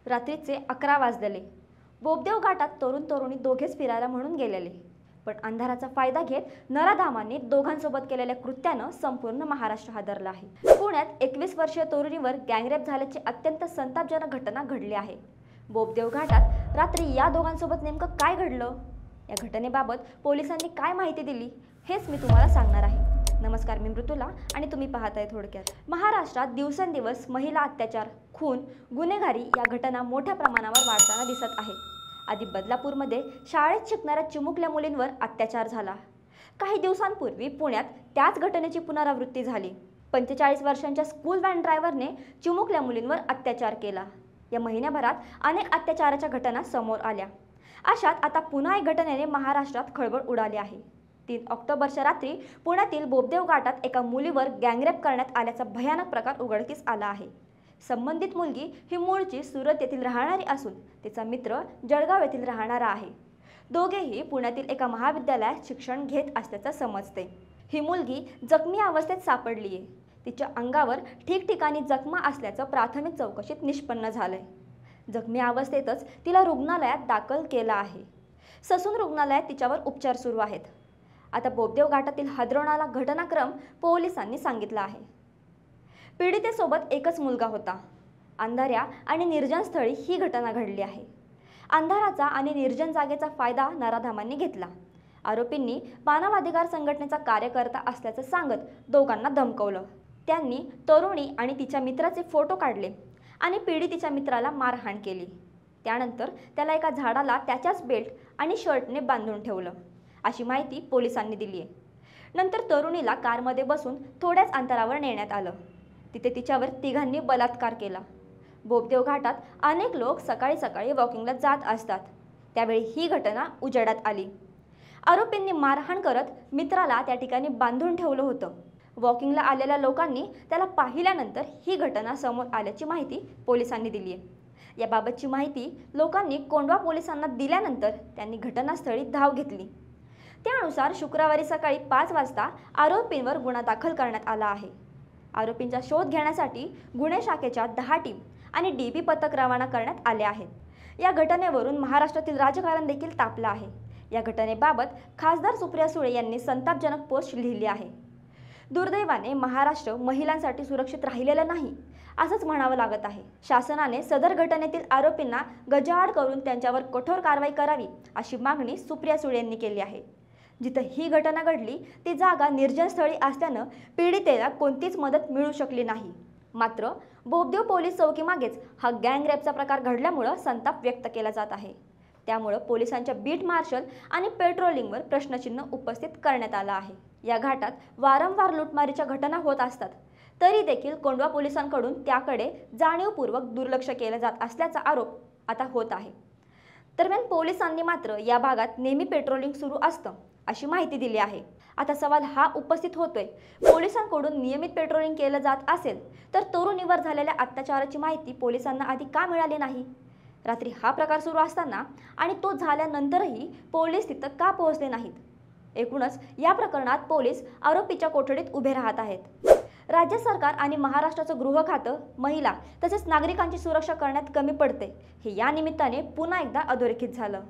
रात्रीचे 11 वाजलेले. बोबदेव घाटात तरुण तरुणी दोघेच फिरायला म्हणून गेलेले. पण अंधाराचा फायदा घेत नराधामांनी दोघांसोबत केलेल्या कृत्यानं संपूर्ण महाराष्ट्र हादरला आहे. पुण्यात 21 वर्षीय तरुणीवर गँगरेप झाल्याची अत्यंत संतापजनक घटना घडली आहे. बोबदेव घाटात रात्री या दोघांसोबत नेमकं काय घडलं, या घटनेबाबत पोलिसांनी काय माहिती दिली, हेच मी तुम्हाला सांगणार आहे. नमस्कार, मी मृत्युला आणि तुम्ही पाहताय थोडक्यात. महाराष्ट्रात दिवसेंदिवस महिला अत्याचार, खून, गुन्हेगारी या घटना मोठ्या प्रमाणावर वाढताना दिसत आहेत. आधी बदलापूरमध्ये शाळेत शिकणाऱ्या चिमुकल्या मुलींवर अत्याचार झाला. काही दिवसांपूर्वी पुण्यात त्याच घटनेची पुनरावृत्ती झाली. 45 वर्षांच्या स्कूल व्हॅन ड्रायव्हरने चिमुकल्या मुलींवर अत्याचार केला. या महिन्याभरात अनेक अत्याचाराच्या घटना समोर आल्या. अशात आता पुन्हा एक घटनेने महाराष्ट्रात खळबळ उडाली आहे. 3 ऑक्टोबरच्या रात्री पुण्यातील बोबदेव घाटात एका मुलीवर गँगरेप करण्यात आल्याचा भयानक प्रकार उघडकीस आला आहे. संबंधित मुलगी ही मूळची सुरत येथील राहणारी असून तिचा मित्र जळगाव येथील राहणारा आहे. दोघेही पुण्यातील एका महाविद्यालयात शिक्षण घेत असल्याचं समजते. ही मुलगी जखमी अवस्थेत सापडली आहे. तिच्या अंगावर ठिकठिकाणी जखमा असल्याचं प्राथमिक चौकशीत निष्पन्न झालंय. जखमी अवस्थेतच तिला रुग्णालयात दाखल केलं आहे. ससून रुग्णालयात तिच्यावर उपचार सुरू आहेत. आता बोबदेव घाटातील हादरवणारा घटनाक्रम पोलिसांनी सांगितला आहे. पीडितेसोबत एकच मुलगा होता. अंधाऱ्या आणि निर्जन स्थळी ही घटना घडली आहे. अंधाराचा आणि निर्जन जागेचा फायदा नराधामांनी घेतला. आरोपींनी मानवाधिकार संघटनेचा कार्यकर्ता असल्याचं सांगत दोघांना धमकवलं. त्यांनी तरुणी आणि तिच्या मित्राचे फोटो काढले आणि पीडितेच्या मित्राला मारहाण केली. त्यानंतर त्याला एका झाडाला त्याच्याच बेल्ट आणि शर्टने बांधून ठेवलं, अशी माहिती पोलिसांनी दिली आहे. नंतर तरुणीला कारमध्ये बसून थोड्याच अंतरावर नेण्यात आलं. तिथे तिच्यावर तिघांनी बलात्कार केला. बोबदेव घाटात अनेक लोक सकाळी सकाळी वॉकिंगला जात असतात. त्यावेळी ही घटना उजेडात आली. आरोपींनी मारहाण करत मित्राला त्या ठिकाणी बांधून ठेवलं होतं. वॉकिंगला आलेल्या लोकांनी त्याला पाहिल्यानंतर ही घटना समोर आल्याची माहिती पोलिसांनी दिली आहे. याबाबतची माहिती लोकांनी कोंढवा पोलिसांना दिल्यानंतर त्यांनी घटनास्थळी धाव घेतली. त्यानुसार शुक्रवारी सकाळी 5 वाजता आरोपींवर गुन्हा दाखल करण्यात आला आहे. आरोपींचा शोध घेण्यासाठी गुन्हे शाखेच्या 10 टीम आणि डीबी पथक रवाना करण्यात आले आहेत. या घटनेवरून महाराष्ट्रातील राजकारण देखील तापलं आहे. या घटनेबाबत खासदार सुप्रिया सुळे यांनी संतापजनक पोस्ट लिहिली आहे. दुर्दैवाने महाराष्ट्र महिलांसाठी सुरक्षित राहिलेलं नाही, असंच म्हणावं लागत आहे. शासनाने सदर घटनेतील आरोपींना गजाआड करून त्यांच्यावर कठोर कारवाई करावी, अशी मागणी सुप्रिया सुळे यांनी केली आहे. जिथं ही घटना घडली ती जागा निर्जन स्थळी असल्यानं पीडितेला कोणतीच मदत मिळू शकली नाही. मात्र बोबदेव पोलीस चौकीमागेच हा गँगरेपचा प्रकार घडल्यामुळं संताप व्यक्त केला जात आहे. त्यामुळं पोलिसांच्या बीट मार्शल आणि पेट्रोलिंगवर प्रश्नचिन्ह उपस्थित करण्यात आलं आहे. या घाटात वारंवार लुटमारीच्या घटना होत असतात, तरी देखील कोंढवा पोलिसांकडून त्याकडे जाणीवपूर्वक दुर्लक्ष केलं जात असल्याचा आरोप आता होत आहे. दरम्यान पोलिसांनी मात्र या भागात नेहमी पेट्रोलिंग सुरू असतं, अशी माहिती दिली आहे. आता सवाल हा उपस्थित होतोय, पोलिसांकडून नियमित पेट्रोलिंग केलं जात असेल तर तरुणीवर झालेल्या अत्याचाराची माहिती पोलिसांना आधी का मिळाली नाही? रात्री हा प्रकार सुरू असताना आणि तो झाल्यानंतरही पोलीस तिथं का पोहोचले नाहीत? एकूणच या प्रकरणात पोलीस आरोपीच्या कोठडीत उभे राहत आहेत. राज्य सरकार आणि महाराष्ट्राचं गृह खातं महिला तसेच नागरिकांची सुरक्षा करण्यात कमी पडते, हे या निमित्ताने पुन्हा एकदा अधोरेखित झालं.